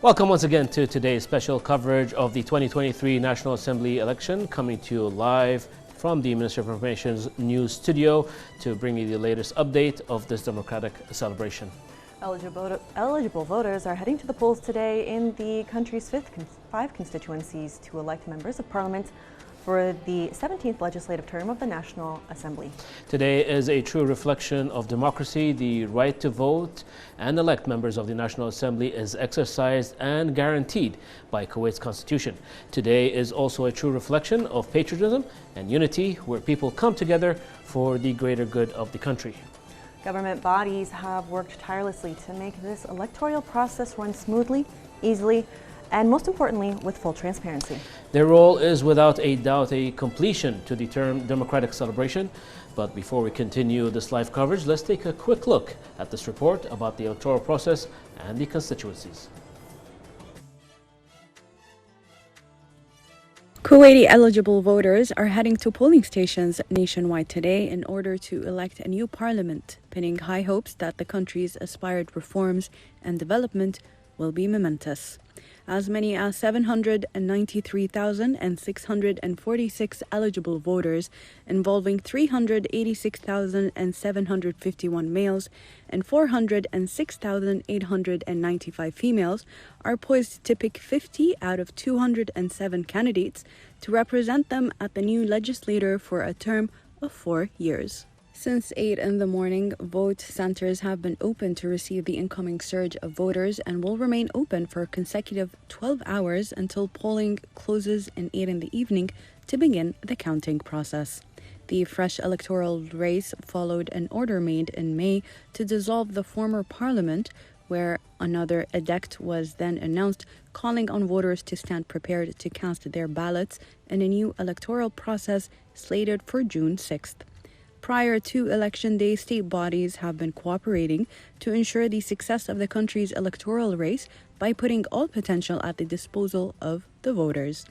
Welcome once again to today's special coverage of the 2023 National Assembly election, coming to you live from the Ministry of Information's news studio to bring you the latest update of this democratic celebration. Eligible voters are heading to the polls today in the country's five constituencies to elect members of parliament for the 17th legislative term of the National Assembly. Today is a true reflection of democracy. The right to vote and elect members of the National Assembly is exercised and guaranteed by Kuwait's constitution. Today is also a true reflection of patriotism and unity, where people come together for the greater good of the country. Government bodies have worked tirelessly to make this electoral process run smoothly, easily, and most importantly, with full transparency. Their role is without a doubt a completion to the term democratic celebration. But before we continue this live coverage, let's take a quick look at this report about the electoral process and the constituencies. Kuwaiti eligible voters are heading to polling stations nationwide today in order to elect a new parliament, pinning high hopes that the country's aspired reforms and development will be momentous. As many as 793,646 eligible voters, involving 386,751 males and 406,895 females, are poised to pick 50 out of 207 candidates to represent them at the new legislature for a term of 4 years. Since 8 in the morning, vote centers have been open to receive the incoming surge of voters and will remain open for consecutive 12 hours until polling closes at 8 in the evening to begin the counting process. The fresh electoral race followed an order made in May to dissolve the former parliament, where another edict was then announced calling on voters to stand prepared to cast their ballots in a new electoral process slated for June 6th. Prior to Election Day, state bodies have been cooperating to ensure the success of the country's electoral race by putting all potential at the disposal of the voters.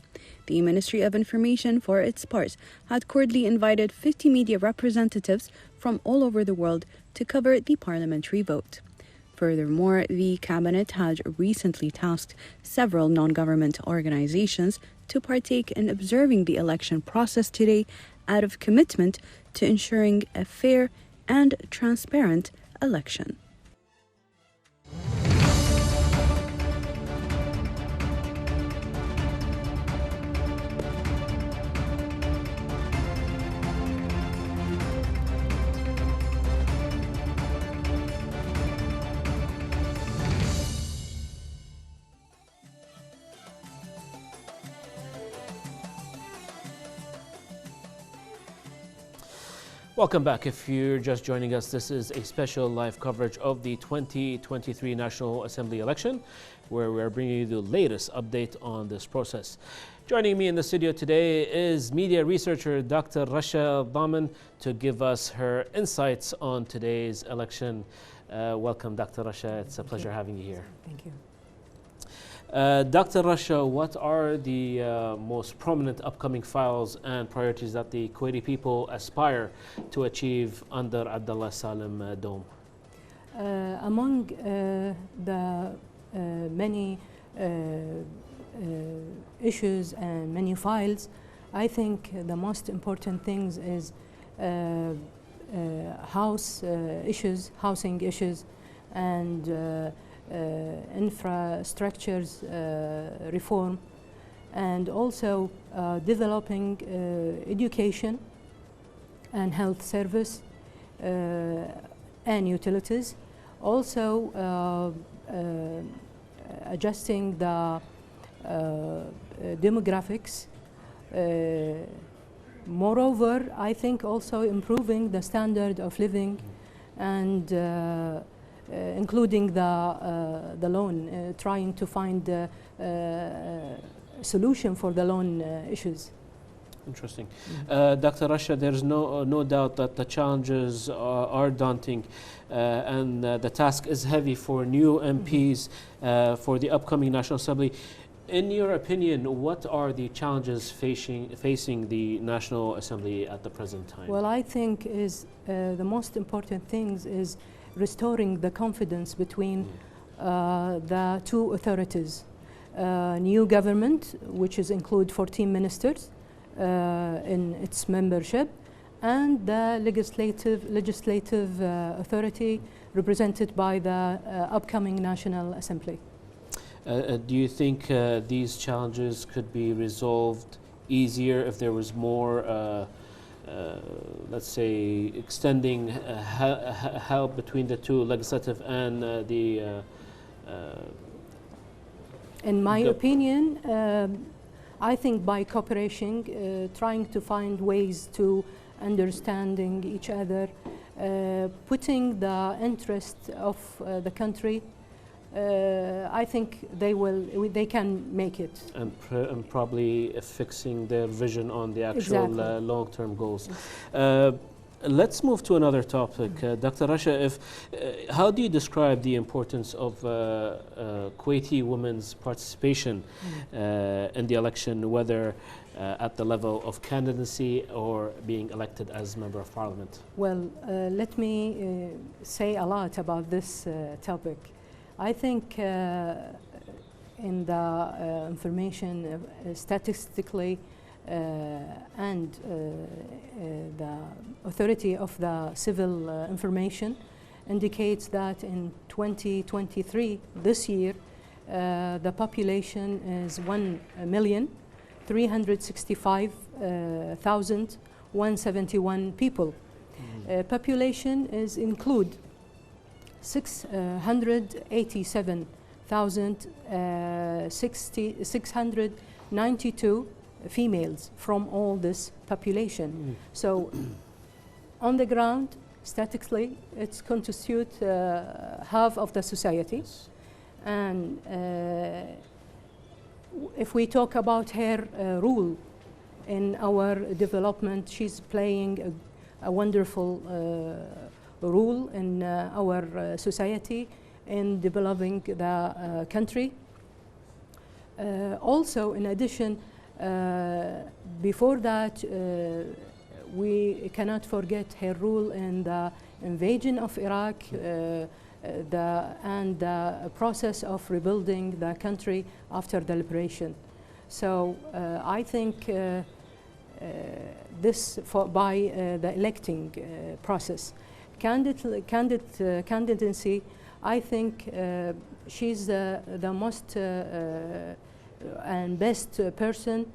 The Ministry of Information, for its part, had cordially invited 50 media representatives from all over the world to cover the parliamentary vote. Furthermore, the cabinet had recently tasked several non-government organizations to partake in observing the election process today out of commitment to ensuring a fair and transparent election. Welcome back. If you're just joining us, this is a special live coverage of the 2023 National Assembly election, where we're bringing you the latest update on this process. Joining me in the studio today is media researcher Dr. Rasha Daman to give us her insights on today's election. Welcome, Dr. Rasha. It's a pleasure having you here. Thank you. Dr. Rasha, what are the most prominent upcoming files and priorities that the Kuwaiti people aspire to achieve under Abdullah Salim Dome? Among the many issues and many files, I think the most important things is housing issues, and infrastructures reform, and also developing education and health service and utilities. Also adjusting the demographics. Moreover, I think also improving the standard of living and including the loan, trying to find a solution for the loan issues. Interesting. Dr. Rasha, there's no doubt that the challenges are daunting and the task is heavy for new MPs for the upcoming National Assembly. In your opinion, what are the challenges facing the National Assembly at the present time? Well, I think the most important things is restoring the confidence between the two authorities. New government, which include 14 ministers in its membership, and the legislative authority represented by the upcoming National Assembly. Do you think these challenges could be resolved easier if there was more, let's say, extending help between the two, legislative and in my opinion, I think by cooperation, trying to find ways to understanding each other, putting the interest of the country, I think they can make it. And probably fixing their vision on the actual Exactly. long-term goals. Let's move to another topic. Dr. Rasha, how do you describe the importance of Kuwaiti women's participation in the election, whether at the level of candidacy or being elected as member of parliament? Well, let me say a lot about this topic. I think in the information statistically and the authority of the civil information indicates that in 2023, this year, the population is 1,365,171 people. Population is include 687,692 females from all this population. So on the ground, statistically, it constitutes half of the society. Yes. And if we talk about her role in our development, she's playing a wonderful role in our society in developing the country. Also, in addition, before that, we cannot forget her role in the invasion of Iraq and the process of rebuilding the country after the liberation. So I think this by the electing process. Candidacy, I think she's the most and best person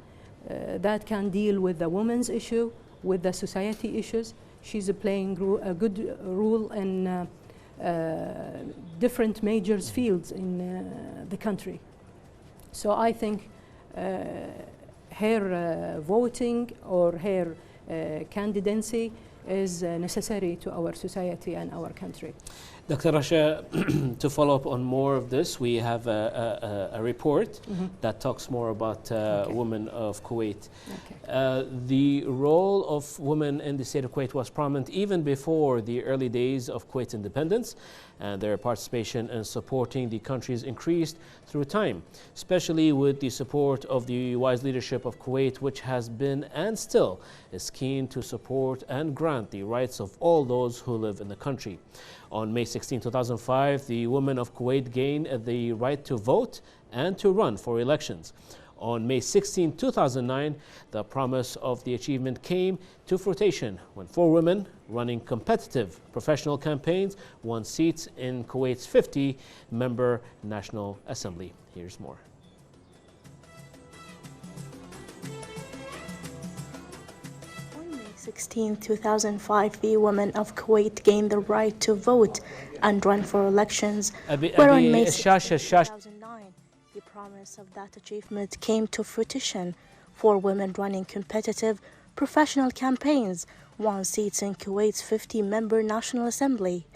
that can deal with the women's issue, with the society issues. She's playing a good role in different major fields in the country. So I think her voting or her candidacy is necessary to our society and our country. Dr. Rasha, to follow up on more of this, we have a report that talks more about women of Kuwait. Okay. The role of women in the state of Kuwait was prominent even before the early days of Kuwait's independence, and their participation in supporting the countries increased through time, especially with the support of the wise leadership of Kuwait, which has been and still is keen to support and grant the rights of all those who live in the country. On May 16, 2005, the women of Kuwait gained the right to vote and to run for elections. On May 16, 2009, the promise of the achievement came to fruition when 4 women running competitive professional campaigns won seats in Kuwait's 50-member National Assembly. Here's more. On May 16, 2005, the women of Kuwait gained the right to vote and run for elections, where on May 16, 2009, the promise of that achievement came to fruition. 4 women running competitive professional campaigns won seats in Kuwait's 50-member National Assembly.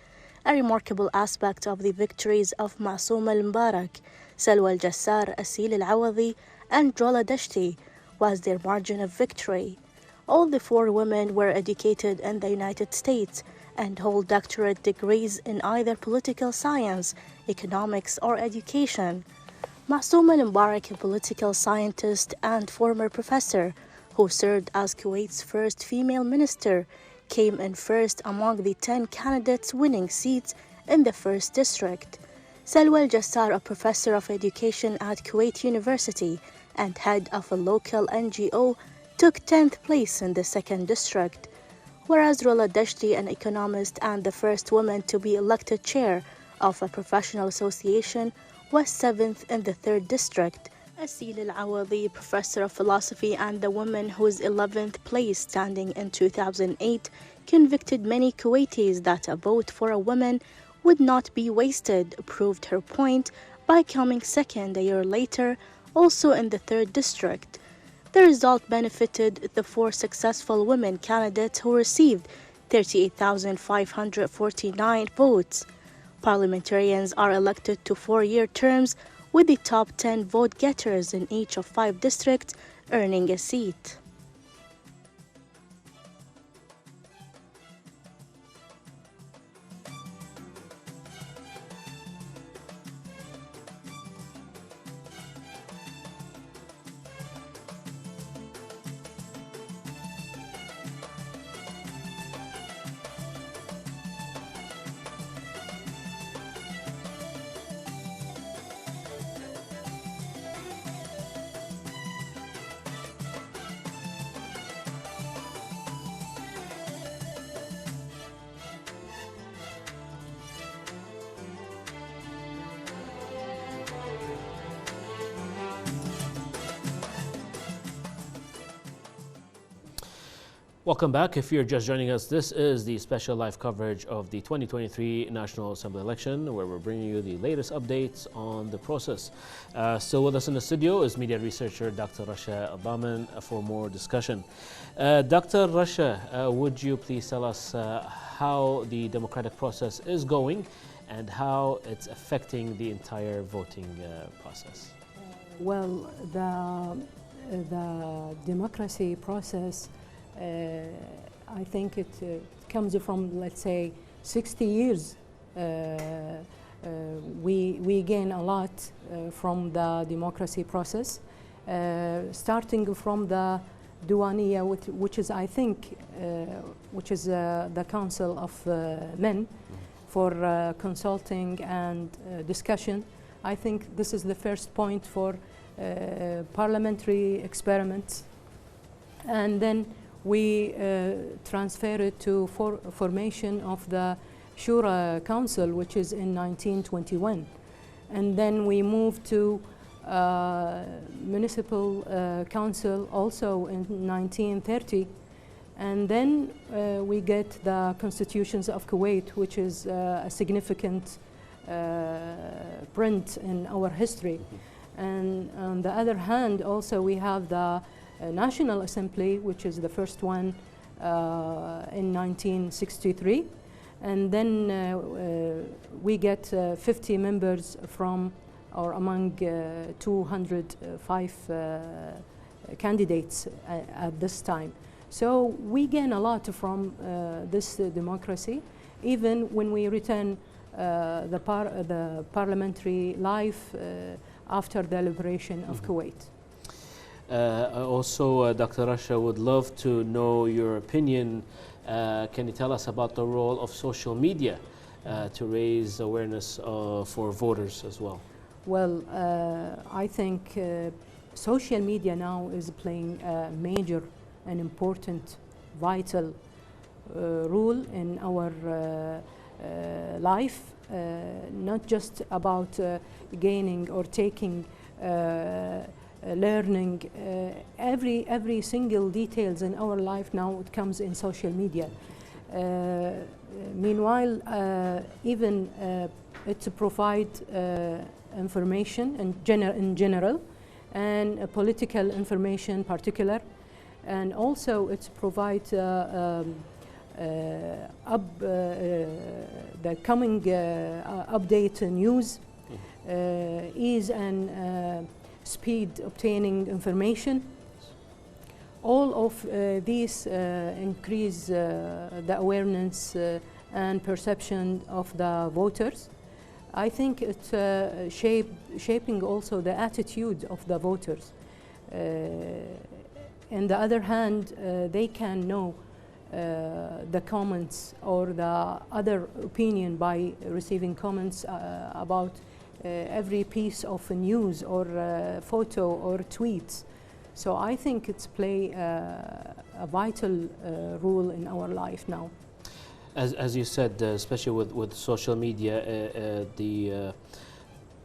A remarkable aspect of the victories of Masoum al-Mubarak, Salwa al-Jassar, Asil al-Awadi, and Jola Dashti was their margin of victory. All the 4 women were educated in the United States and hold doctorate degrees in either political science, economics, or education. Masoum al-Mubarak, a political scientist and former professor who served as Kuwait's first female minister, came in first among the 10 candidates winning seats in the 1st district. Salwa Al-Jassar, a professor of education at Kuwait University and head of a local NGO, took 10th place in the 2nd district, whereas Rola Dashti, an economist and the first woman to be elected chair of a professional association, was 7th in the 3rd district. Asil Al-Awadi, professor of philosophy and the woman whose 11th place standing in 2008, convicted many Kuwaitis that a vote for a woman would not be wasted, proved her point by coming 2nd a year later, also in the 3rd district. The result benefited the 4 successful women candidates who received 38,549 votes. Parliamentarians are elected to 4-year terms, with the top 10 vote-getters in each of 5 districts earning a seat. Welcome back. If you're just joining us, this is the special live coverage of the 2023 National Assembly election, where we're bringing you the latest updates on the process. Still with us in the studio is media researcher Dr. Rasha Al-Daman for more discussion. Dr. Rasha, would you please tell us how the democratic process is going and how it's affecting the entire voting process? Well, the democracy process, I think it comes from, let's say, 60 years. We gain a lot from the democracy process, starting from the Duwaniya, which is, I think, the Council of Men for consulting and discussion. I think this is the first point for parliamentary experiments, and then we transfer it to formation of the Shura Council, which is in 1921. And then we move to Municipal Council also in 1930. And then we get the Constitutions of Kuwait, which is a significant print in our history. And on the other hand, also we have the National Assembly, which is the first one in 1963. And then we get 50 members from or among 205 candidates at this time. So we gain a lot from this democracy, even when we return the parliamentary life after the liberation of Kuwait. Also, Dr. Rasha, would love to know your opinion. Can you tell us about the role of social media to raise awareness for voters as well? Well, I think social media now is playing a major and important, vital role in our life, not just about gaining or taking learning. Every single details in our life now, it comes in social media. Meanwhile, even it provide information in general, and political information particular, and also it provides the coming update news, ease and speed obtaining information. All of these increase the awareness and perception of the voters. I think it's shaping also the attitude of the voters. On the other hand, they can know the comments or the other opinion by receiving comments about every piece of news or photo or tweet. So I think it's play a vital role in our life now. As you said, especially with social media,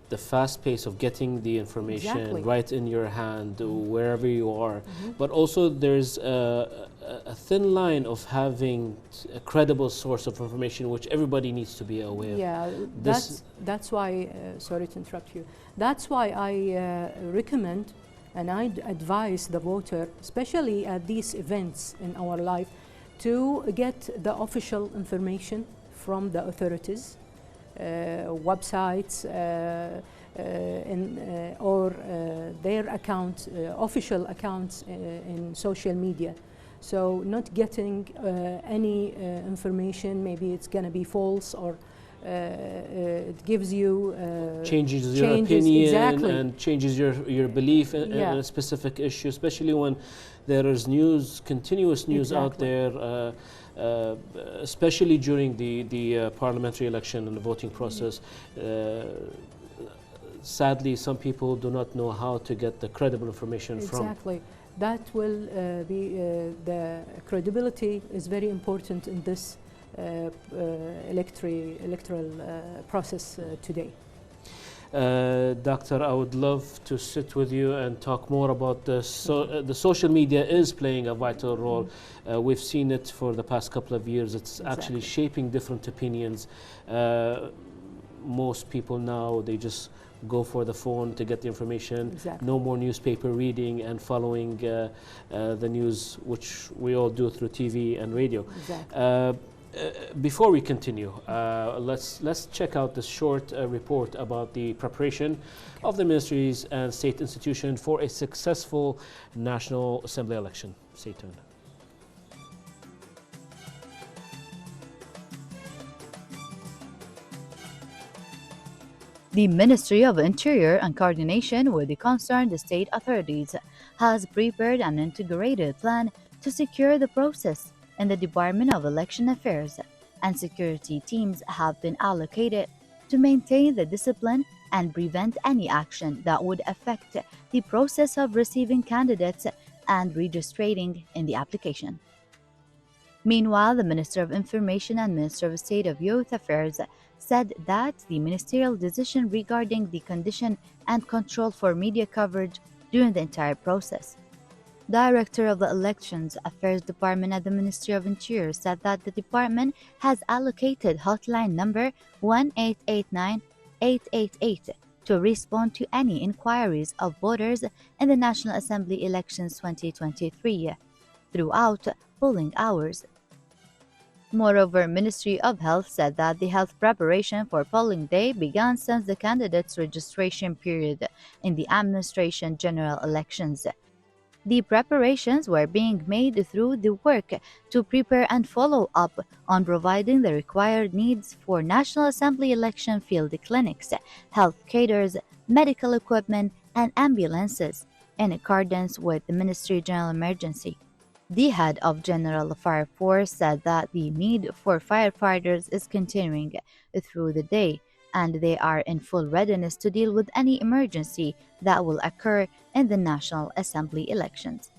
the fast pace of getting the information right in your hand, wherever you are. But also there's a thin line of having a credible source of information, which everybody needs to be aware. Yeah, that's why, sorry to interrupt you, that's why I recommend and I advise the voter, especially at these events in our life, to get the official information from the authorities, websites, or their account, official accounts in social media. So not getting any information, maybe it's going to be false, or it gives you changes your opinion and changes your belief in a specific issue, especially when there is continuous news out there, especially during the parliamentary election and the voting process. Sadly, some people do not know how to get the credible information from. Exactly. That will be the credibility is very important in this electoral process today. Doctor, I would love to sit with you and talk more about this. The social media is playing a vital role. We've seen it for the past couple of years. It's actually shaping different opinions. Most people now, they just go for the phone to get the information. No more newspaper reading and following the news, which we all do through TV and radio. Before we continue, let's check out this short report about the preparation of the ministries and state institutions for a successful National Assembly election. Stay tuned. The Ministry of Interior, in coordination with the concerned state authorities, has prepared an integrated plan to secure the process in the Department of Election Affairs, and security teams have been allocated to maintain the discipline and prevent any action that would affect the process of receiving candidates and registering in the application. Meanwhile, the Minister of Information and Minister of State of Youth Affairs said that the ministerial decision regarding the condition and control for media coverage during the entire process. Director of the Elections Affairs Department at the Ministry of Interior said that the department has allocated hotline number 1-889-888 to respond to any inquiries of voters in the National Assembly elections 2023 throughout polling hours. Moreover, Ministry of Health said that the health preparation for polling day began since the candidates' registration period in the Administration General Elections. The preparations were being made through the work to prepare and follow up on providing the required needs for National Assembly election field clinics, health cadres, medical equipment, and ambulances, in accordance with the Ministry General Emergency. The head of General Fire Force said that the need for firefighters is continuing through the day, and they are in full readiness to deal with any emergency that will occur in the National Assembly elections.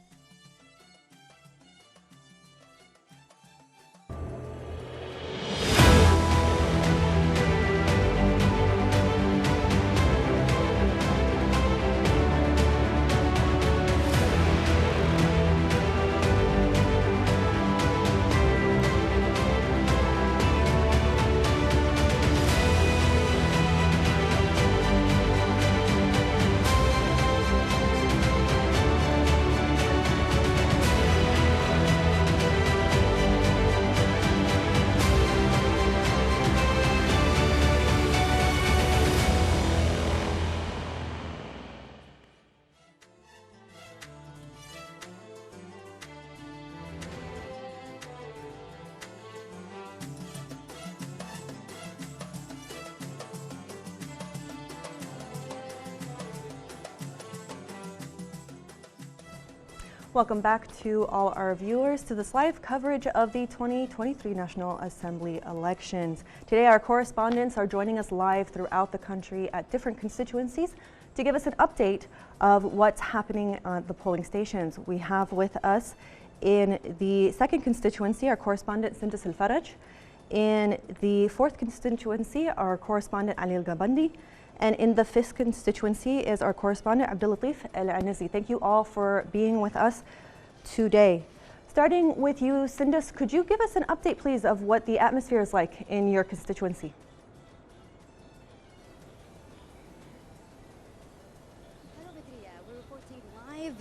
Welcome back to all our viewers to this live coverage of the 2023 National Assembly elections. Today our correspondents are joining us live throughout the country at different constituencies to give us an update of what's happening at the polling stations. We have with us in the 2nd constituency our correspondent Sindus Al-Faraj, in the 4th constituency our correspondent Ali Al-Gabandi, and in the 5th constituency is our correspondent Abdul Latif Al-Anizi. Thank you all for being with us today. Starting with you, Sindus, could you give us an update, please, of what the atmosphere is like in your constituency?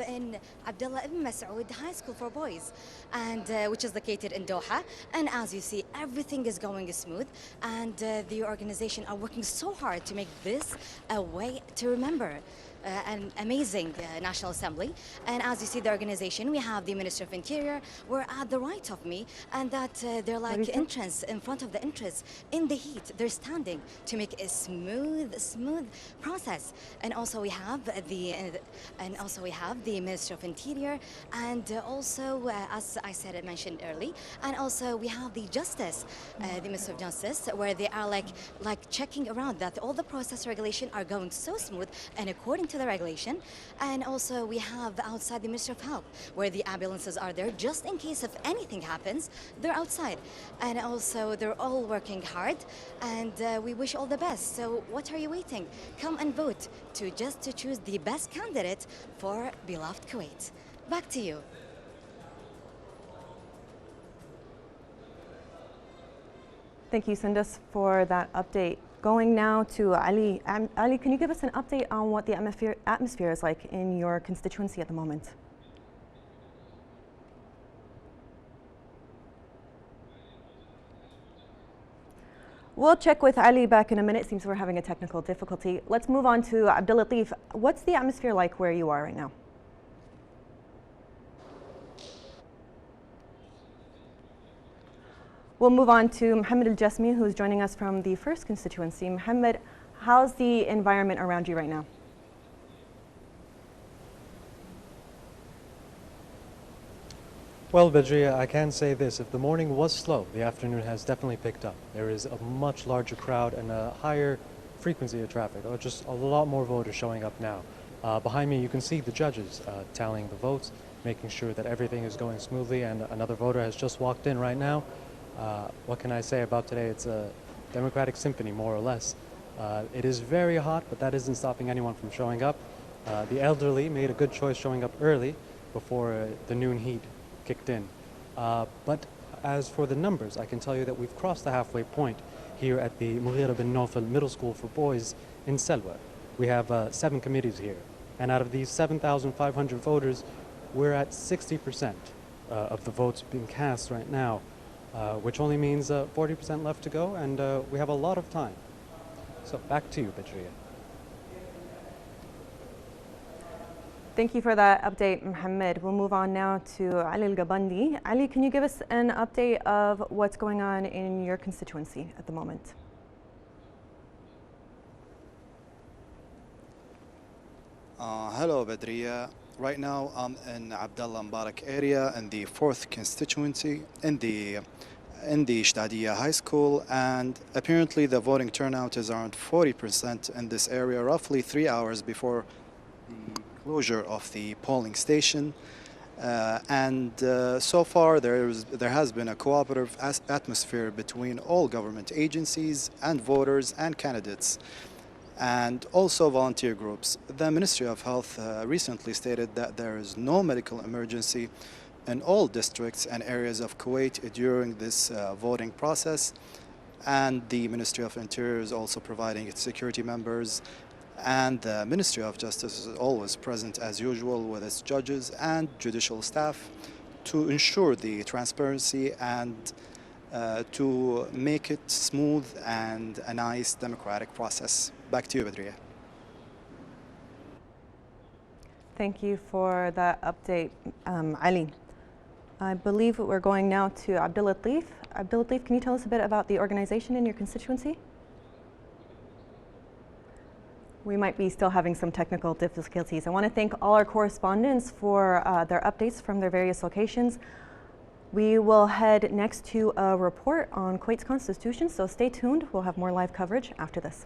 In Abdullah Ibn Mas'ud High School for Boys, and which is located in Doha. And as you see, everything is going smooth, and the organization are working so hard to make this a way to remember an amazing National Assembly. And as you see, the organization, we have the Minister of Interior. We're at the right of me, and that they're like entrance in front of the entrance in the heat. They're standing to make a smooth process. And also we have the Minister of Interior, and also as I said, I mentioned early, and also we have the Justice, the Minister of Justice, where they are like checking around that all the process regulation are going so smooth and according to the regulation. And also we have outside the Ministry of Health, where the ambulances are there just in case if anything happens, they're outside. And also they're all working hard, and we wish all the best. So what are you waiting? Come and vote to choose the best candidate for beloved Kuwait. Back to you. Thank you, Sindus, for that update. Going now to Ali. Ali, can you give us an update on what the atmosphere is like in your constituency at the moment? We'll check with Ali back in a minute. Seems we're having a technical difficulty. Let's move on to Abdul Latif. What's the atmosphere like where you are right now? We'll move on to Mohammed Al-Jasmi, who's joining us from the 1st constituency. Mohammed, how's the environment around you right now? Well, Badria, I can say this. If the morning was slow, the afternoon has definitely picked up. There is a much larger crowd and a higher frequency of traffic, or just a lot more voters showing up now. Behind me, you can see the judges tallying the votes, making sure that everything is going smoothly, and another voter has just walked in right now. What can I say about today? It's a democratic symphony, more or less. It is very hot, but that isn't stopping anyone from showing up. The elderly made a good choice showing up early before the noon heat kicked in. But as for the numbers, I can tell you that we've crossed the halfway point here at the Mughira bin Nawfal Middle School for Boys in Selwa. We have 7 committees here, and out of these 7,500 voters, we're at 60% of the votes being cast right now, which only means 40% left to go, and we have a lot of time. So back to you, Badria. Thank you for that update, Mohammed. We'll move on now to Ali Al-Gabandi. Ali, can you give us an update of what's going on in your constituency at the moment? Hello, Badria. Right now, I'm in Abdullah Mubarak area in the 4th constituency in the Shtadia High School, and apparently the voting turnout is around 40% in this area, roughly 3 hours before the closure of the polling station. So far there has been a cooperative atmosphere between all government agencies and voters and candidates, and also volunteer groups. The Ministry of Health recently stated that there is no medical emergency in all districts and areas of Kuwait during this voting process, and the Ministry of Interior is also providing its security members, and the Ministry of Justice is always present as usual with its judges and judicial staff to ensure the transparency and to make it smooth and a nice democratic process. Back to you, Badria. Thank you for that update, Ali. I believe we're going now to Abdul Latif. Abdul Latif, can you tell us a bit about the organization in your constituency? We might be still having some technical difficulties. I want to thank all our correspondents for their updates from their various locations. We will head next to a report on Kuwait's constitution, so stay tuned. We'll have more live coverage after this.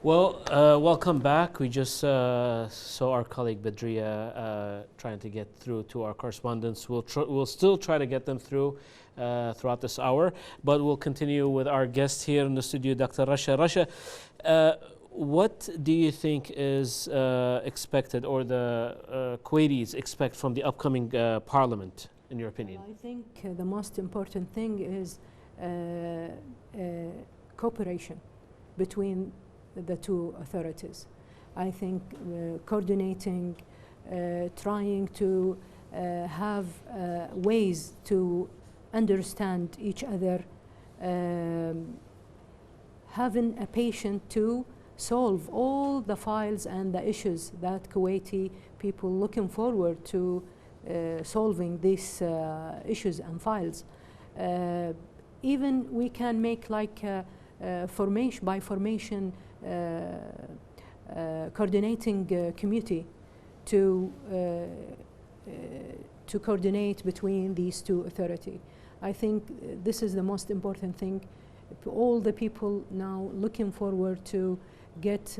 Well, welcome back. We just saw our colleague Badria trying to get through to our correspondents. We'll still try to get them through throughout this hour, but we'll continue with our guest here in the studio, Dr. Rasha. Rasha, what do you think is expected, or the Kuwaitis expect from the upcoming parliament, in your opinion? I think the most important thing is cooperation between the two authorities. I think coordinating, trying to have ways to understand each other, having a patience to solve all the files and the issues that Kuwaiti people looking forward to solving these issues and files. Even we can make like formation by formation coordinating committee to coordinate between these two authorities. I think this is the most important thing. All the people now looking forward to get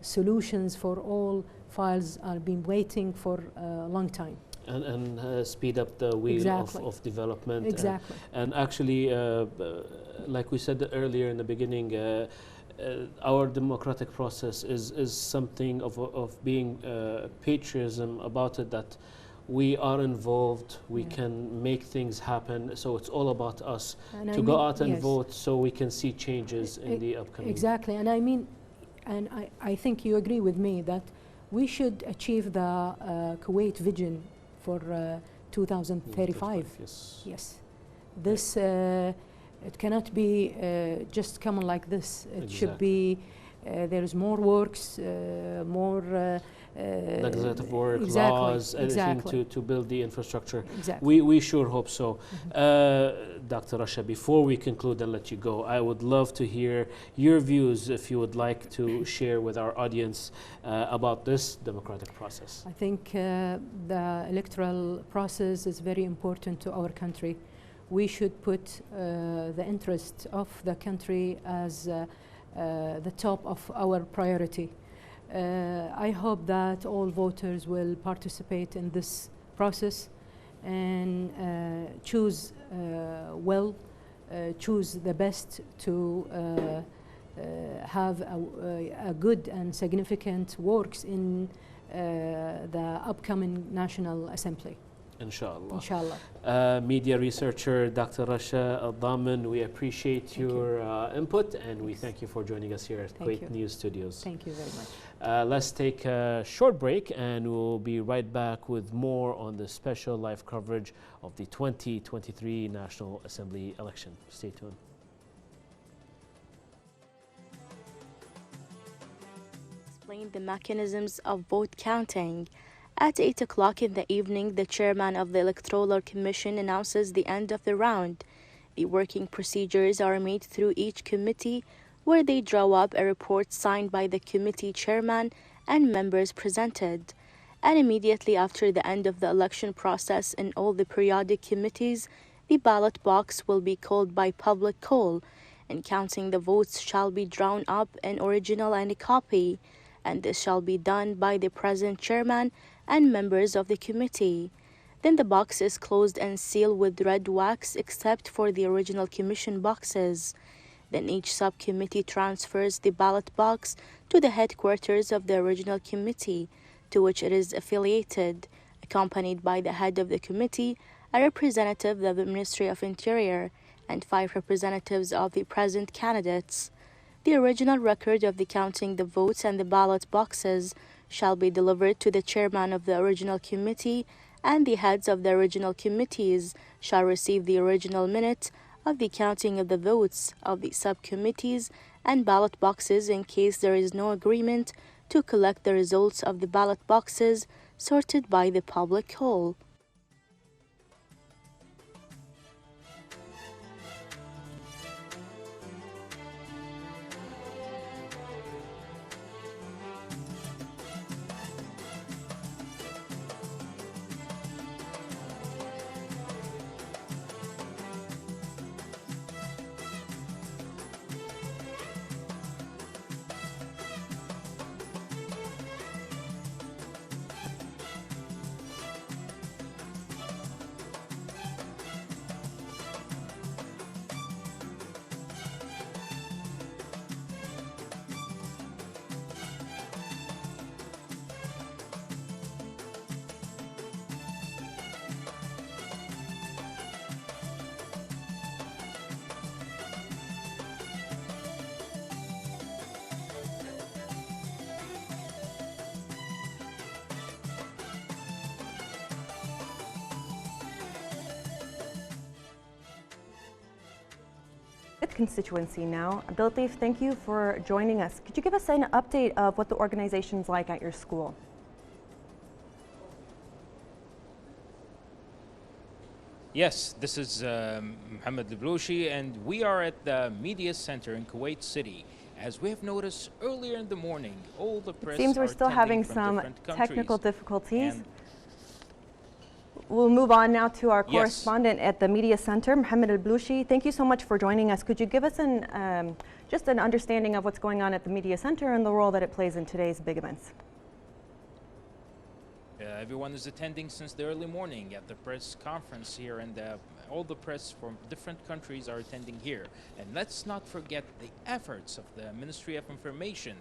solutions for all files are been waiting for a long time. And speed up the wheel exactly. of development. Exactly. And actually, like we said earlier in the beginning, our democratic process is something of being patriotism about it, that we are involved, we can make things happen. So it's all about us to go out and vote so we can see changes in the upcoming. Exactly, and I mean, and I think you agree with me that we should achieve the Kuwait vision for 2035. Yes. Yes. This, it cannot be just coming like this. It exactly. should be, there is more works, more legislative work, exactly, laws, everything exactly. to build the infrastructure. Exactly. We sure hope so. Dr. Rasha, before we conclude and let you go, I would love to hear your views, if you would like to share with our audience about this democratic process. I think the electoral process is very important to our country. We should put the interest of the country as the top of our priority. I hope that all voters will participate in this process and choose well, choose the best to have a good and significant works in the upcoming National Assembly. Inshallah. Inshallah. Media researcher Dr. Rasha Al-Daman, we appreciate your input, and we thank you for joining us here at Kuwait News Studios. Thank you very much. Let's take a short break, and we'll be right back with more on the special live coverage of the 2023 National Assembly election. Stay tuned. Explain the mechanisms of vote counting. At 8 o'clock in the evening, the chairman of the Electoral Commission announces the end of the round. The working procedures are made through each committee, where they draw up a report signed by the committee chairman and members presented. And immediately after the end of the election process in all the periodic committees, the ballot box will be called by public call, and counting the votes shall be drawn up in original and a copy, and this shall be done by the present chairman and members of the committee. Then the box is closed and sealed with red wax except for the original commission boxes. Then each subcommittee transfers the ballot box to the headquarters of the original committee, to which it is affiliated, accompanied by the head of the committee, a representative of the Ministry of Interior, and 5 representatives of the present candidates. The original record of the counting the votes and the ballot boxes shall be delivered to the chairman of the original committee, and the heads of the original committees shall receive the original minute of the counting of the votes of the subcommittees and ballot boxes in case there is no agreement to collect the results of the ballot boxes sorted by the public call. 5th constituency now. Abdellatif, thank you for joining us. Could you give us an update of what the organization's like at your school? Yes, this is Mohammed Leblouchi, and we are at the Media Center in Kuwait City. As we have noticed earlier in the morning, all the press it seems we're still having some technical difficulties. We'll move on now to our correspondent at the Media Center, Mohammed Leblouchi. Thank you so much for joining us. Could you give us just an understanding of what's going on at the Media Center and the role that it plays in today's big events? Everyone is attending since the early morning at the press conference here, and all the press from different countries are attending here. And let's not forget the efforts of the Ministry of Information,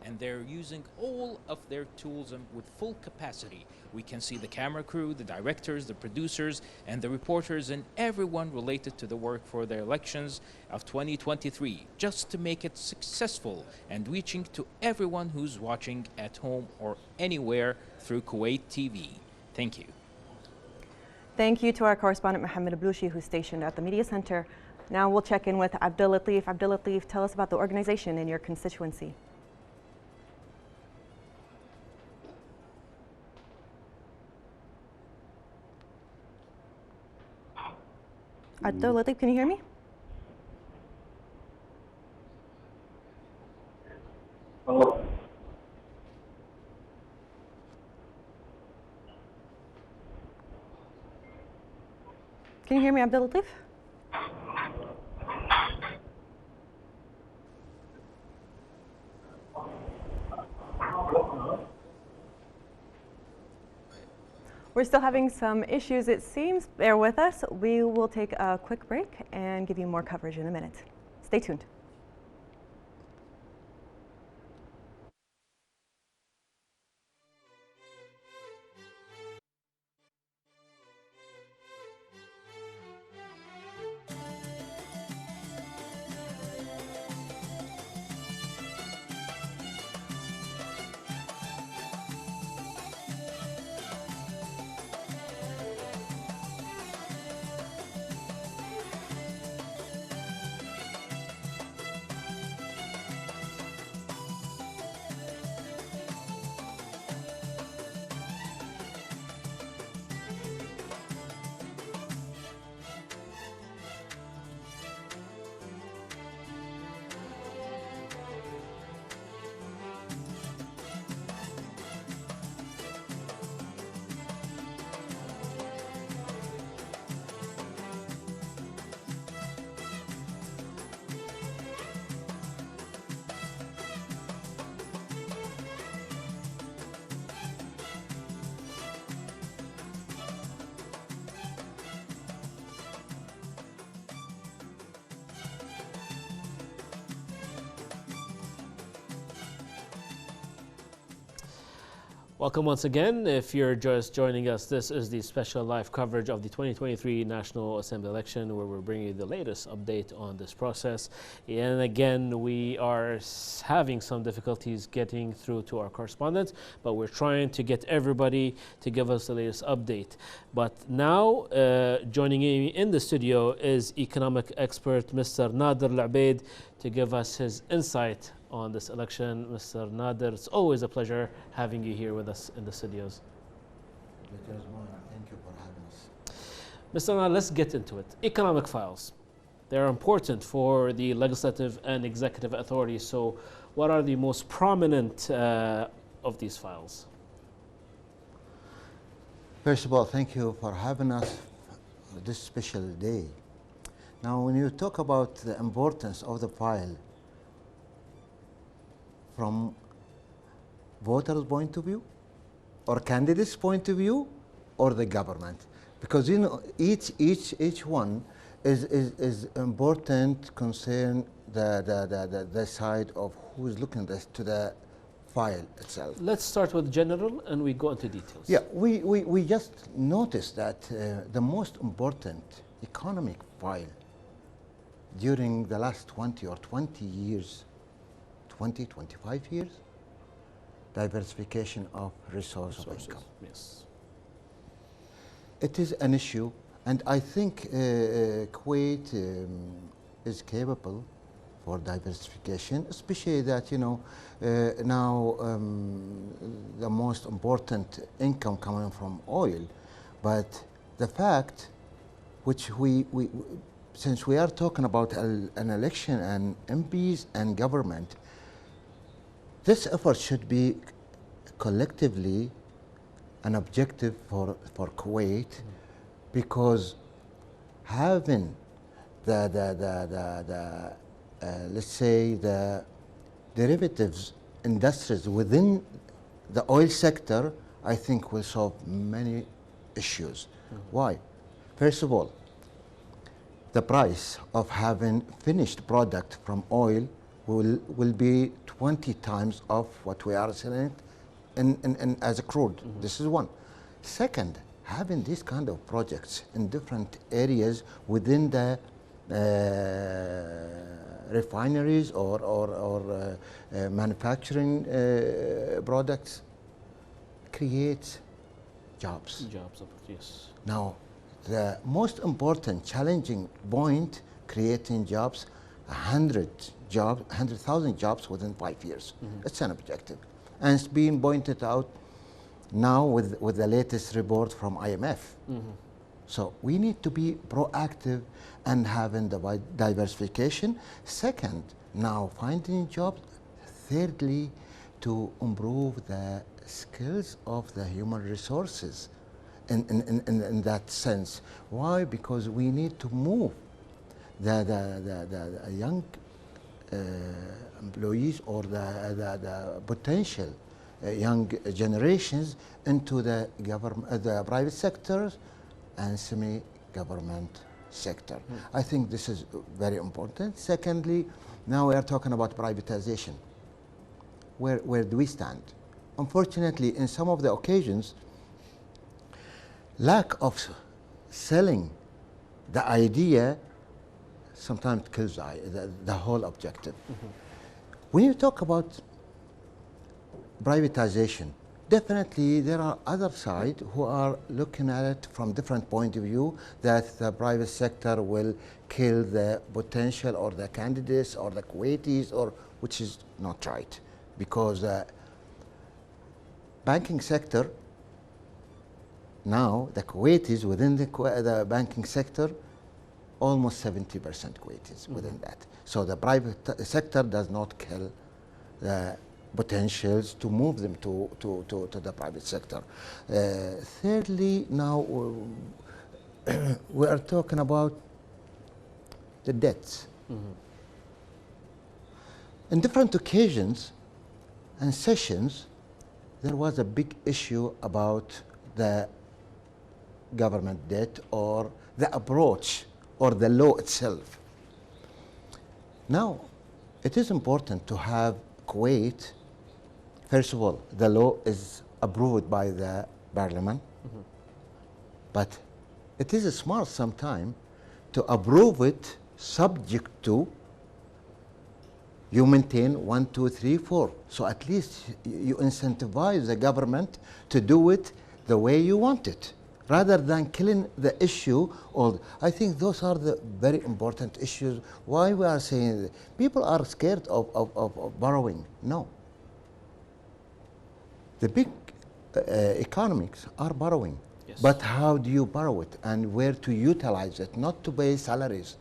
and they're using all of their tools and with full capacity. We can see the camera crew, the directors, the producers, and the reporters, and everyone related to the work for the elections of 2023, just to make it successful and reaching to everyone who's watching at home or anywhere through Kuwait TV. Thank you. Thank you to our correspondent Mohammed Leblouchi, who's stationed at the Media Center. Now we'll check in with Abdellatif. Abdellatif, tell us about the organization in your constituency. Abdellatif, can you hear me? Hello. Can you hear me, Abdellatif? We're still having some issues, it seems. Bear with us. We will take a quick break and give you more coverage in a minute. Stay tuned. Welcome once again. If you're just joining us, this is the special live coverage of the 2023 National Assembly election, where we're bringing you the latest update on this process. And again, we are having some difficulties getting through to our correspondents, but we're trying to get everybody to give us the latest update. But now, joining me in the studio is economic expert Mr. Nader Al-Abeid to give us his insight on this election. Mr. Nader, it's always a pleasure having you here with us in the studios. Thank you for having us. Mr. Nader, let's get into it. Economic files. They're important for the legislative and executive authorities. So what are the most prominent of these files? First of all, thank you for having us this special day. Now, when you talk about the importance of the file, from voters' point of view, or candidates' point of view, or the government, because you know each one is important concern the side of who is looking to the file itself. Let's start with general and we go into details. Yeah, we just noticed that the most important economic file during the last 20 or 20 years, 20, 25 years, diversification of resources of income. Yes. It is an issue, and I think Kuwait is capable for diversification, especially that, you know, now the most important income coming from oil. But the fact which since we are talking about an election and MPs and government, this effort should be collectively an objective for Kuwait, because having let's say the derivatives industries within the oil sector, I think will solve many issues. Why? First of all, the price of having finished product from oil will be 20 times of what we are selling in as a crude. This is one. Second, having these kind of projects in different areas within the refineries or manufacturing products creates jobs. Jobs, yes. Now, the most important challenging point, creating jobs, 100,000 jobs within 5 years. It's an objective. And it's being pointed out now with the latest report from IMF. So we need to be proactive and having the diversification. Second, now finding jobs. Thirdly, to improve the skills of the human resources in that sense. Why? Because we need to move the young employees or the potential young generations into the private sectors and semi-government sector. I think this is very important. Secondly, now we are talking about privatization. Where do we stand? Unfortunately, in some of the occasions, lack of selling the idea sometimes kills the whole objective. When you talk about privatization, definitely there are other sides who are looking at it from different point of view, that the private sector will kill the potential or the candidates or the Kuwaitis, or which is not right, because banking sector, now the Kuwaitis within the banking sector, almost 70% Kuwaitis within that. So the private sector does not kill the potentials to move them to the private sector. Thirdly, now we are talking about the debts. In different occasions and sessions, there was a big issue about the government debt or the approach or the law itself. Now, it is important to have Kuwait. First of all, the law is approved by the parliament, but it is smart sometimes to approve it subject to you maintain 1, 2, 3, 4. So at least you incentivize the government to do it the way you want it, rather than killing the issue. Or I think those are the very important issues. Why we are saying that people are scared of borrowing? No. The big economics are borrowing. Yes. But how do you borrow it and where to utilize it? Not to pay salaries,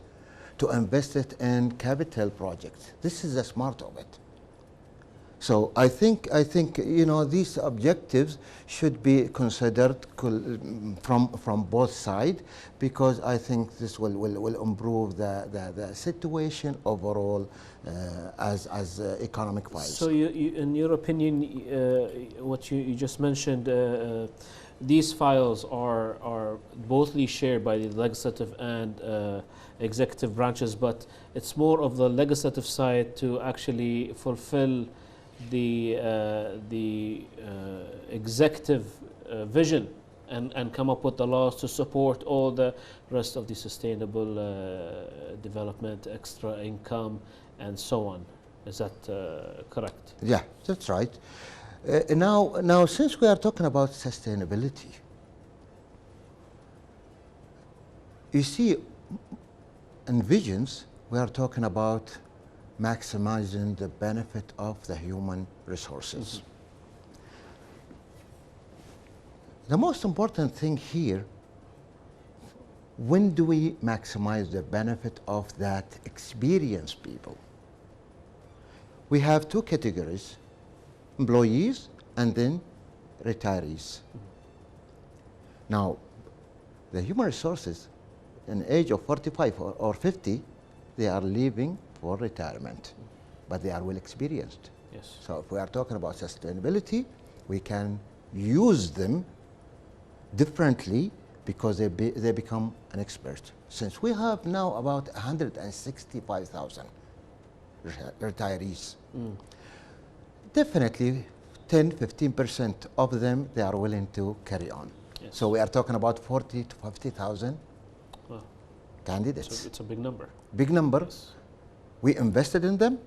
to invest it in capital projects. This is the smart of it. So I think you know, these objectives should be considered from both sides, because I think this will improve the situation overall as economic wise. So in your opinion, what you just mentioned, these files are bothly shared by the legislative and executive branches, but it's more of the legislative side to actually fulfill the executive vision and come up with the laws to support all the rest of the sustainable development, extra income, and so on. Is that correct? Yeah, that's right. Now, since we are talking about sustainability, you see, in visions, we are talking about maximizing the benefit of the human resources. The most important thing here, when do we maximize the benefit of that experienced people? We have two categories, employees and then retirees. Now, the human resources in the age of 45 or 50, they are leaving for retirement, but they are well experienced. Yes. So if we are talking about sustainability, we can use them differently because they become an expert. Since we have now about 165,000 retirees, definitely 10–15% of them, they are willing to carry on. Yes. So we are talking about 40,000 to 50,000 candidates. So it's a big number. Big number. Yes. We invested in them,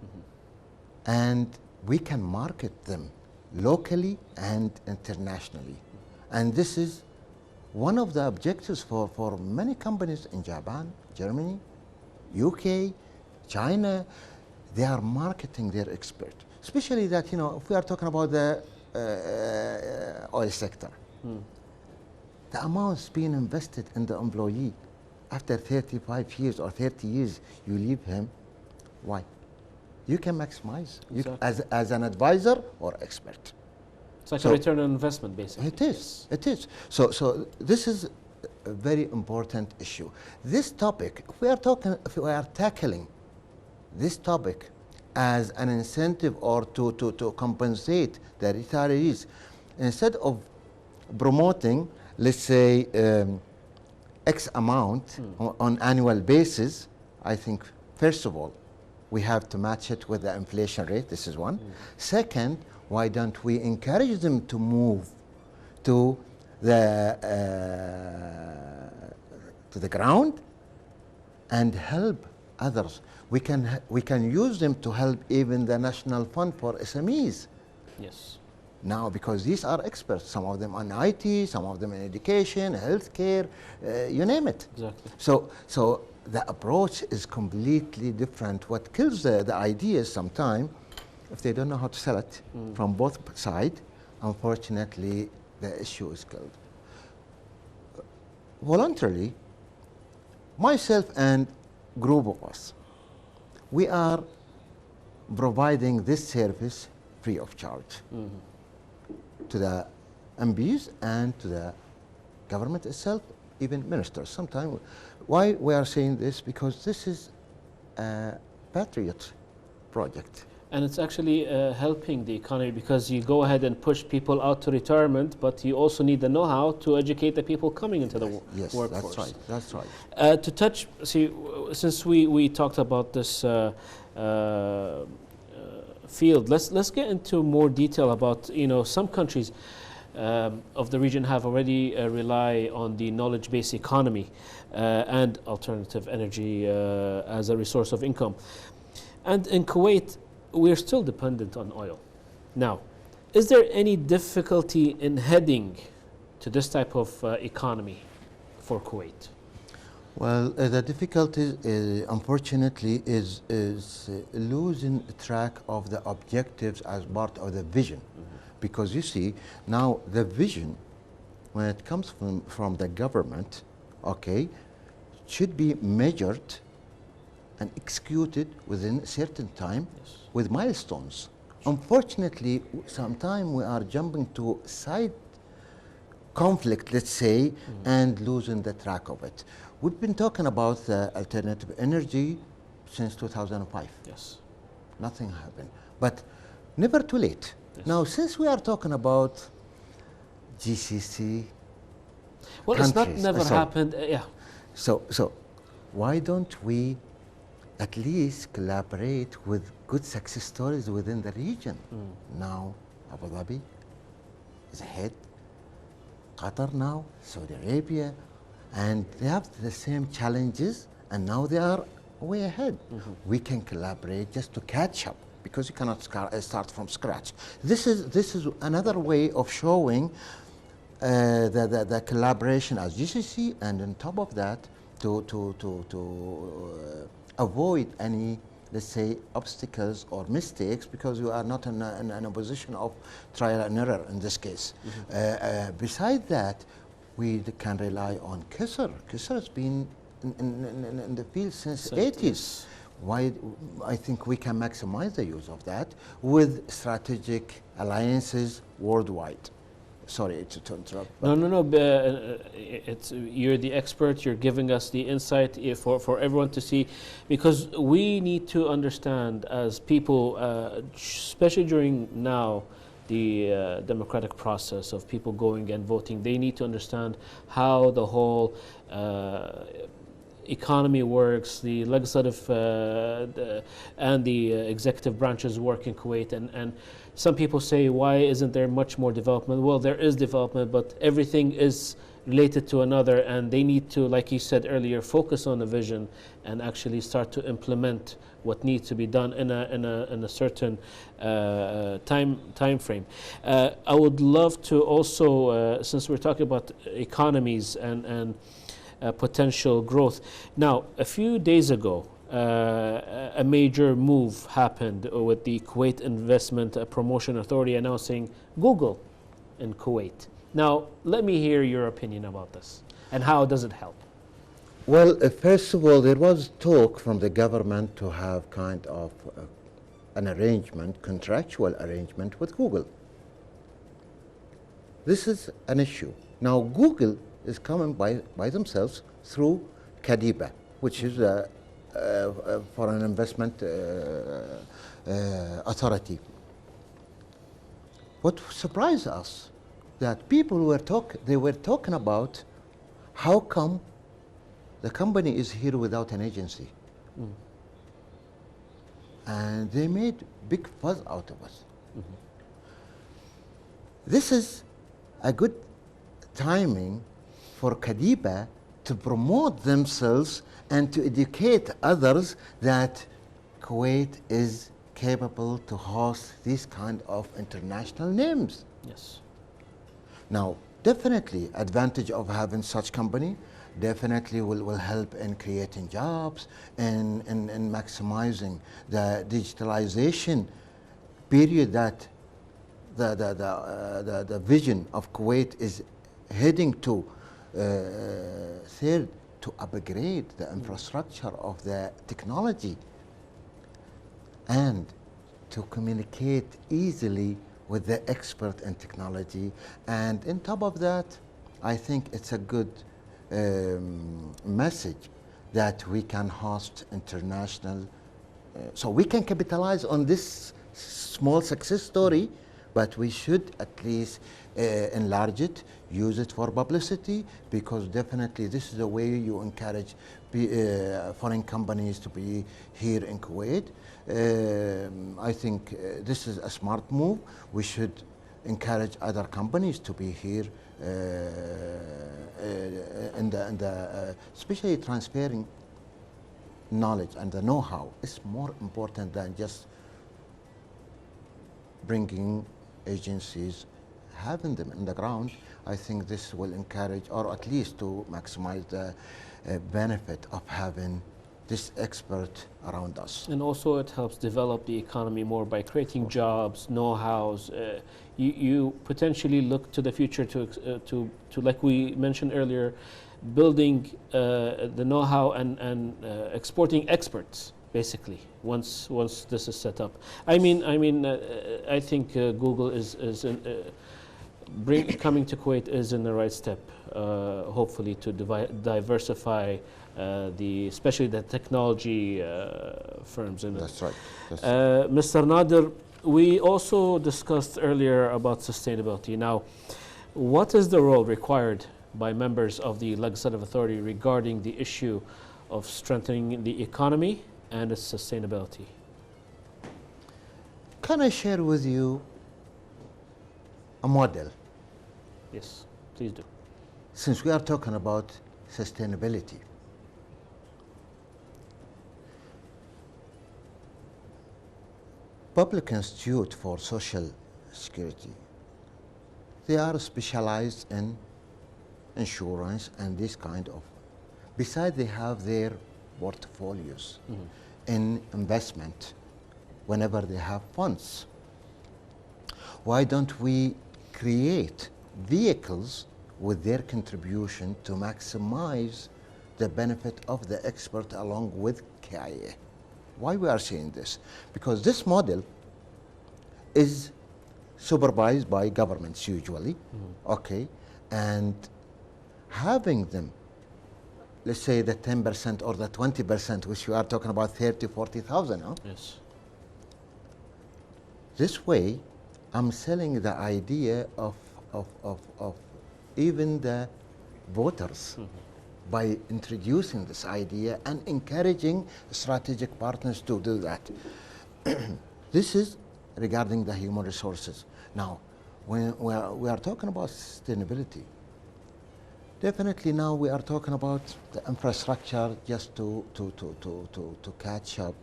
and we can market them locally and internationally. And this is one of the objectives for many companies in Japan, Germany, UK, China. They are marketing their expert, especially that, you know, if we are talking about the oil sector, the amounts being invested in the employee, after 35 years or 30 years, you leave him, why? You can maximize Exactly. as an advisor or expert. It's like a return on investment, basically. It is. It is. So this is a very important issue. This topic, if we are tackling this topic as an incentive or to compensate the retirees, instead of promoting, let's say, X amount on annual basis, I think, first of all, we have to match it with the inflation rate. This is one. Second, why don't we encourage them to move to the ground and help others? We can use them to help even the National Fund for SMEs. Yes. Now, because these are experts, some of them on IT, some of them in education, healthcare, you name it. Exactly. So the approach is completely different. What kills the ideas sometimes, if they don't know how to sell it from both sides, unfortunately, the issue is killed. Voluntarily, myself and group of us, we are providing this service free of charge to the MPs and to the government itself, even ministers. Sometimes, why we are saying this? Because this is a patriot project. And it's actually helping the economy, because you go ahead and push people out to retirement, but you also need the know-how to educate the people coming into the workforce. That's right. That's right. To touch, see, since we talked about this field, let's get into more detail about, you know, some countries of the region have already rely on the knowledge-based economy and alternative energy as a resource of income. And in Kuwait, we're still dependent on oil. Now, is there any difficulty in heading to this type of economy for Kuwait? Well, the difficulty, unfortunately, is losing track of the objectives as part of the vision. Because you see, now the vision, when it comes from the government, okay, should be measured and executed within a certain time with milestones. Unfortunately, sometimes we are jumping to side conflict, let's say, and losing the track of it. We've been talking about alternative energy since 2005. Yes. Nothing happened. But never too late. Yes. Now, since we are talking about GCC, well, it's not never happened. Yeah. So why don't we at least collaborate with good success stories within the region? Now, Abu Dhabi is ahead. Qatar now, Saudi Arabia, and they have the same challenges, and now they are way ahead. We can collaborate just to catch up, because you cannot start from scratch. This is another way of showing the collaboration as GCC, and on top of that, to avoid any, let's say, obstacles or mistakes, because you are not in a position of trial and error in this case. Besides that, we can rely on Qasr. Qasr has been in the field since 80s. Why? I think we can maximize the use of that with strategic alliances worldwide. Sorry to interrupt. No. You're the expert. You're giving us the insight for everyone to see, because we need to understand as people, especially during now the democratic process of people going and voting. They need to understand how the whole economy works, the legislative and the executive branches work in Kuwait, and some people say, why isn't there much more development? Well, there is development, but everything is related to another, and they need to, like you said earlier, focus on the vision and actually start to implement what needs to be done in a certain time frame. I would love to also, since we're talking about economies and potential growth. Now, a few days ago, a major move happened with the Kuwait Investment Promotion Authority announcing Google in Kuwait. Now, let me hear your opinion about this, and how does it help? Well, first of all, there was talk from the government to have kind of an arrangement, contractual arrangement with Google. This is an issue. Now, Google is coming by themselves through KADIBA, which is a foreign investment authority. What surprised us, that people were talking about how come the company is here without an agency. And they made big fuss out of us. This is a good timing for KADIBA to promote themselves and to educate others that Kuwait is capable to host these kind of international names. Yes. Now, definitely advantage of having such company definitely will help in creating jobs and in maximizing the digitalization period that the vision of Kuwait is heading to. Third, to upgrade the infrastructure of the technology and to communicate easily with the expert in technology. And on top of that, I think it's a good message that we can host international, so we can capitalize on this small success story, but we should at least enlarge it, use it for publicity, because definitely this is the way you encourage foreign companies to be here in Kuwait. I think this is a smart move. We should encourage other companies to be here, especially transferring knowledge and the know-how is more important than just bringing agencies, having them in the ground. I think this will encourage, or at least to maximize the benefit of having this expert around us. And also it helps develop the economy more by creating jobs, know-hows. You potentially look to the future to like we mentioned earlier, building the know-how and exporting experts, basically, once this is set up. I think Google is coming to Kuwait is in the right step, hopefully to diversify especially the technology firms. That's right. Mr. Nader, we also discussed earlier about sustainability. Now, what is the role required by members of the Legislative Authority regarding the issue of strengthening the economy and its sustainability? Can I share with you a model? Yes, please do. Since we are talking about sustainability, Public Institute for Social Security, they are specialized in insurance and this kind of. Besides, they have their portfolios in investment whenever they have funds. Why don't we create vehicles with their contribution to maximize the benefit of the expert along with KIA? Why we are saying this? Because this model is supervised by governments usually, okay, and having them, let's say the 10% or the 20%, which we are talking about 30, 40,000, huh? Yes. This way, I'm selling the idea of even the voters by introducing this idea and encouraging strategic partners to do that. This is regarding the human resources. Now, when we are talking about sustainability, definitely now we are talking about the infrastructure just to catch up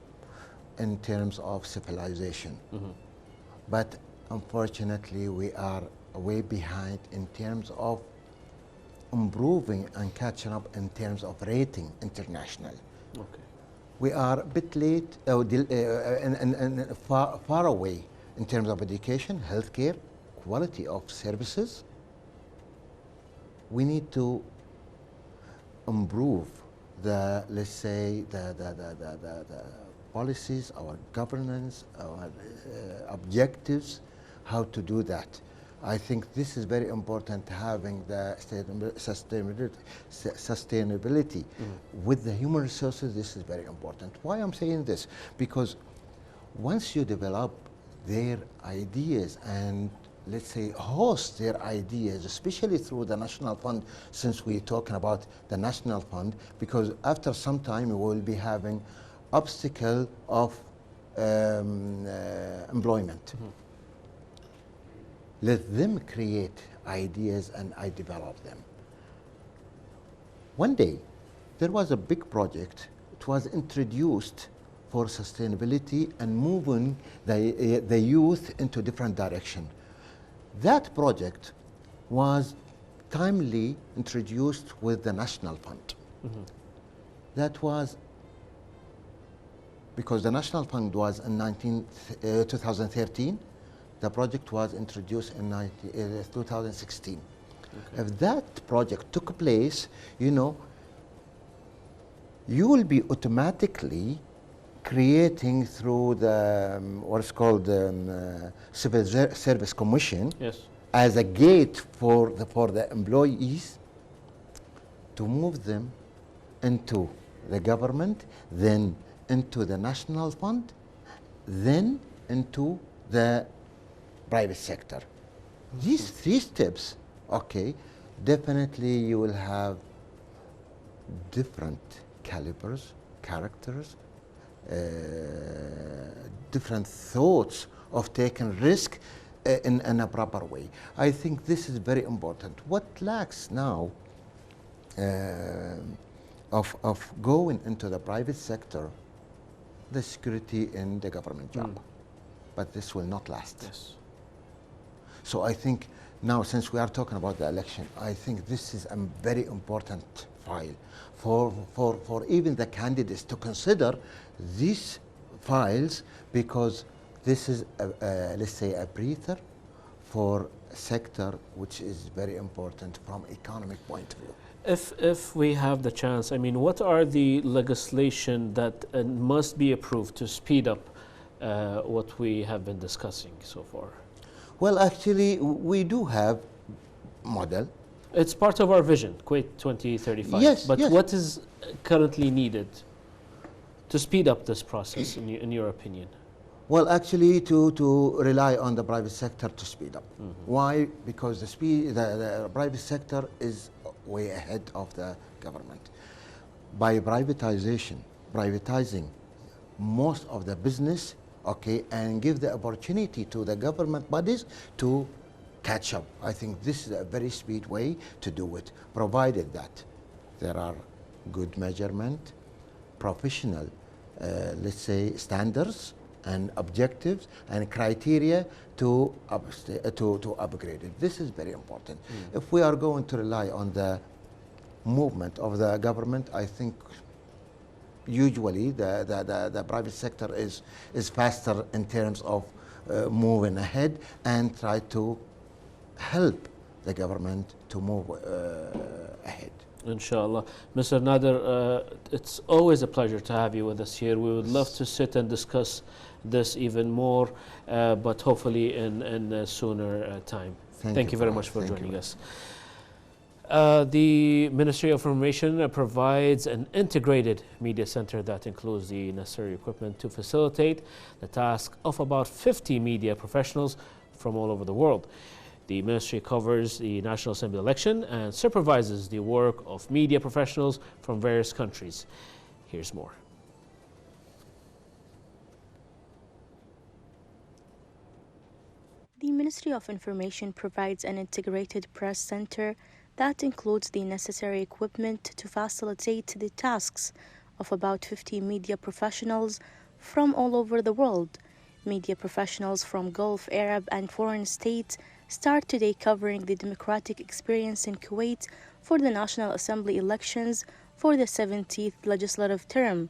in terms of civilization. But unfortunately, we are way behind in terms of improving and catching up in terms of rating international. Okay. We are a bit late and far away in terms of education, healthcare, quality of services. We need to improve the, let's say, the policies, our governance, our objectives, how to do that. I think this is very important, having the sustainability with the human resources. This is very important. Why I'm saying this? Because once you develop their ideas and, let's say, host their ideas, especially through the National Fund, since we're talking about the National Fund, because after some time we will be having obstacle of employment. Let them create ideas and I develop them. One day, there was a big project. It was introduced for sustainability and moving the youth into different direction. That project was timely introduced with the National Fund. That was because the National Fund was in 2013. The project was introduced in 2016. Okay. If that project took place, you know, you will be automatically creating through the what's called the Civil Service Commission, yes, as a gate for the employees to move them into the government, then into the National Fund, then into the private sector. These three steps, okay, definitely you will have different calibers, characters, different thoughts of taking risk in a proper way. I think this is very important. What lacks now of going into the private sector, the security in the government job. But this will not last. Yes. So I think now, since we are talking about the election, I think this is a very important file for even the candidates to consider these files, because this is, let's say, a breather for a sector which is very important from economic point of view. If we have the chance, I mean, what are the legislation that must be approved to speed up what we have been discussing so far? Well, actually, we do have model. It's part of our vision, Kuwait 2035. Yes, but yes. What is currently needed to speed up this process, in your opinion? Well, actually, to rely on the private sector to speed up. Why? Because the private sector is way ahead of the government. By privatizing most of the business, okay, and give the opportunity to the government bodies to catch up. I think this is a very speed way to do it, provided that there are good measurement, professional, let's say, standards and objectives and criteria to upgrade it. This is very important. If we are going to rely on the movement of the government, I think usually the private sector is faster in terms of moving ahead and try to help the government to move ahead. Inshallah. Mr. Nader, it's always a pleasure to have you with us here. We would love to sit and discuss this even more, but hopefully in a sooner time. Thank you very much for joining us. The Ministry of Information provides an integrated media center that includes the necessary equipment to facilitate the task of about 50 media professionals from all over the world. The ministry covers the National Assembly election and supervises the work of media professionals from various countries. Here's more. The Ministry of Information provides an integrated press center that includes the necessary equipment to facilitate the tasks of about 50 media professionals from all over the world. Media professionals from Gulf, Arab, and foreign states start today covering the democratic experience in Kuwait for the National Assembly elections for the 17th legislative term.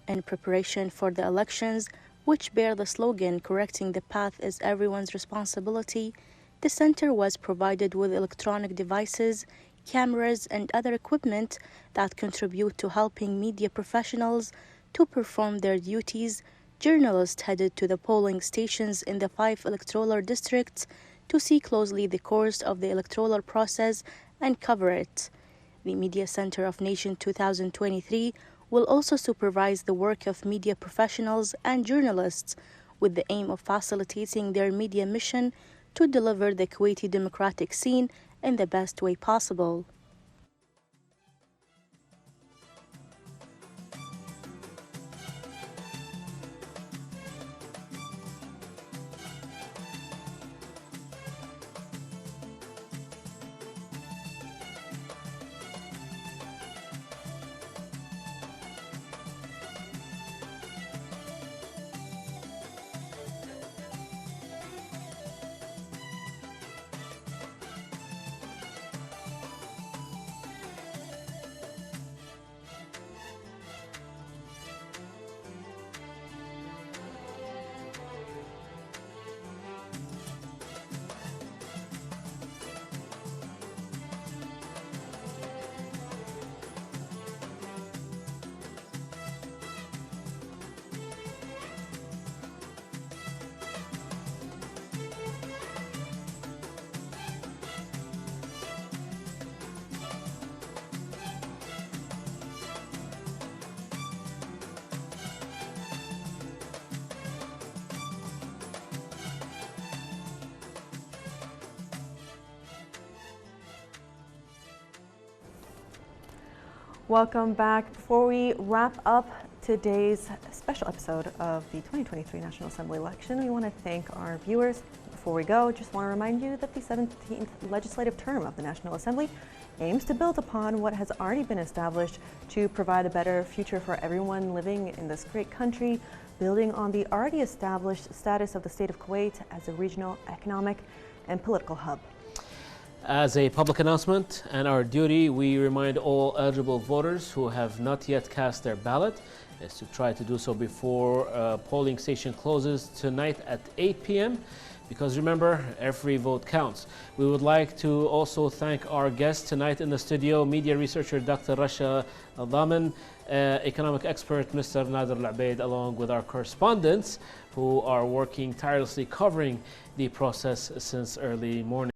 In preparation for the elections, which bear the slogan, "Correcting the path is everyone's responsibility," the center was provided with electronic devices, cameras, and other equipment that contribute to helping media professionals to perform their duties. Journalists headed to the polling stations in the 5 electoral districts to see closely the course of the electoral process and cover it. The Media Center of Nation 2023 will also supervise the work of media professionals and journalists with the aim of facilitating their media mission to deliver the Kuwaiti democratic scene in the best way possible. Welcome back. Before we wrap up today's special episode of the 2023 National Assembly election, we want to thank our viewers. Before we go, just want to remind you that the 17th legislative term of the National Assembly aims to build upon what has already been established to provide a better future for everyone living in this great country, building on the already established status of the state of Kuwait as a regional economic and political hub. As a public announcement and our duty, we remind all eligible voters who have not yet cast their ballot is to try to do so before polling station closes tonight at 8 p.m. because remember, every vote counts. We would like to also thank our guest tonight in the studio, media researcher Dr. Rasha Al-Daman, economic expert Mr. Nader Al-Ubaid, along with our correspondents who are working tirelessly covering the process since early morning.